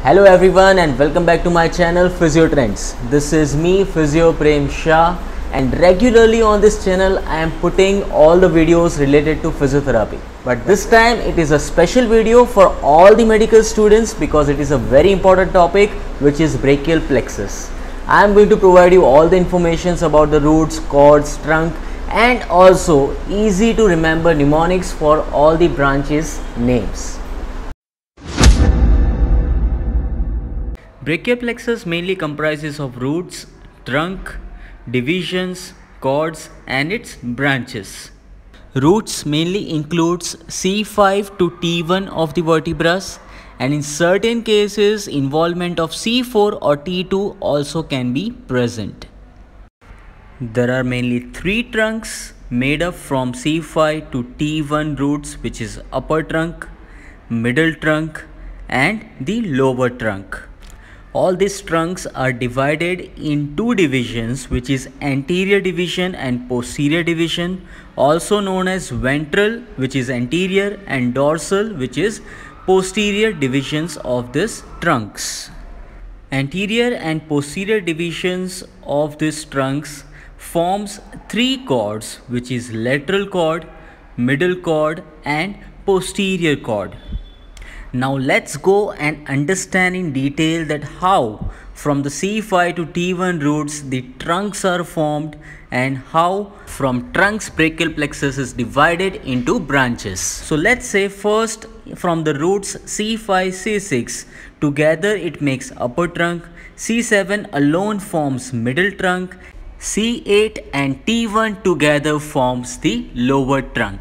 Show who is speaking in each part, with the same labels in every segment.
Speaker 1: Hello everyone and welcome back to my channel Physio Trends. This is me Physio Prem Shah, and regularly on this channel I am putting all the videos related to physiotherapy. But this time it is a special video for all the medical students because it is a very important topic, which is brachial plexus. I am going to provide you all the informations about the roots, chords, trunk, and also easy to remember mnemonics for all the branches names. Brachial plexus mainly comprises of roots, trunk, divisions, chords and its branches. Roots mainly includes C5 to T1 of the vertebrae, and in certain cases involvement of C4 or T2 also can be present. There are mainly three trunks made up from C5 to T1 roots, which is upper trunk, middle trunk and the lower trunk. All these trunks are divided in two divisions, which is anterior division and posterior division, also known as ventral, which is anterior, and dorsal, which is posterior divisions of these trunks. Anterior and posterior divisions of these trunks forms three chords, which is lateral chord, middle chord and posterior chord. Now let's go and understand in detail that how from the C5 to T1 roots the trunks are formed, and how from trunks brachial plexus is divided into branches. So let's say first from the roots C5, C6 together it makes upper trunk, C7 alone forms middle trunk, C8 and T1 together forms the lower trunk.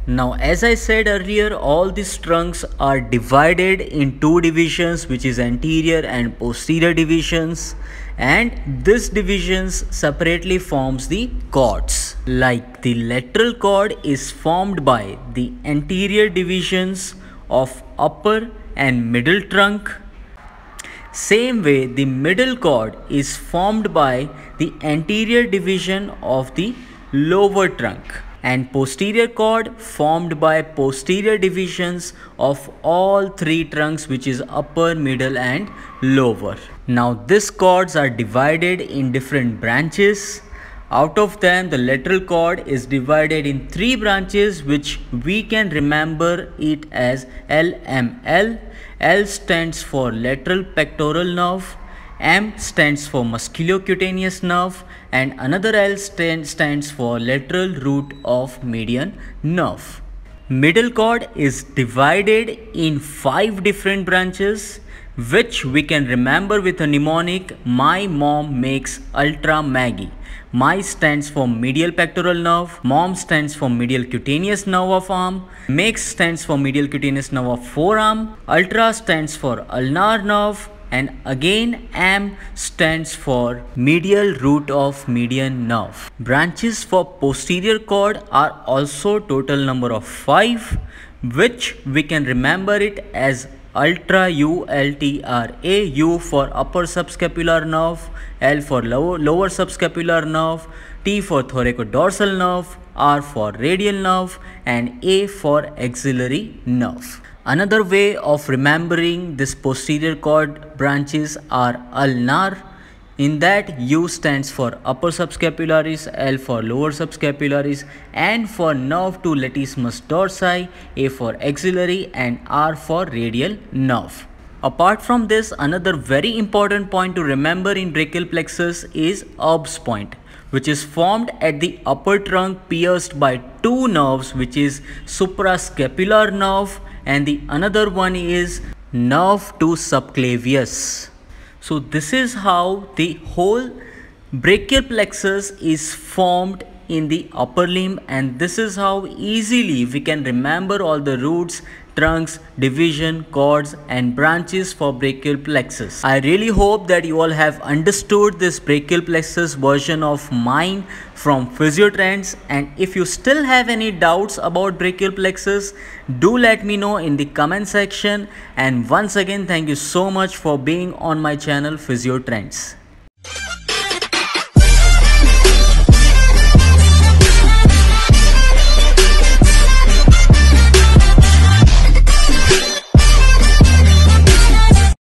Speaker 1: Now as I said earlier, all these trunks are divided in two divisions, which is anterior and posterior divisions, and these divisions separately forms the chords. Like the lateral chord is formed by the anterior divisions of upper and middle trunk. Same way the middle chord is formed by the anterior division of the lower trunk, and posterior chord formed by posterior divisions of all three trunks, which is upper, middle and lower. Now these chords are divided in different branches. Out of them the lateral chord is divided in three branches, which we can remember it as LML. L stands for lateral pectoral nerve, M stands for musculocutaneous nerve, and another L stands for lateral root of median nerve. Middle chord is divided in 5 different branches, which we can remember with a mnemonic My Mom Makes Ultra Maggie. My stands for medial pectoral nerve, Mom stands for medial cutaneous nerve of arm, Makes stands for medial cutaneous nerve of forearm, Ultra stands for ulnar nerve, and again AM stands for medial root of median nerve. Branches for posterior chord are also total number of 5, which we can remember it as ultra ULTRA, U for upper subscapular nerve, L for lower subscapular nerve, T for thoracodorsal nerve, R for radial nerve and A for axillary nerve. Another way of remembering this posterior chord branches are ulnar. In that U stands for upper subscapularis, L for lower subscapularis, and for nerve to latissimus dorsi, A for axillary and R for radial nerve. Apart from this, another very important point to remember in brachial plexus is Erb's point, which is formed at the upper trunk pierced by two nerves, which is suprascapular nerve and the another one is nerve to subclavius. So this is how the whole brachial plexus is formed in the upper limb, and this is how easily we can remember all the roots, trunks, division, chords and branches for brachial plexus. I really hope that you all have understood this brachial plexus version of mine from Physio Trends, and if you still have any doubts about brachial plexus, do let me know in the comment section. And once again, thank you so much for being on my channel Physio Trends.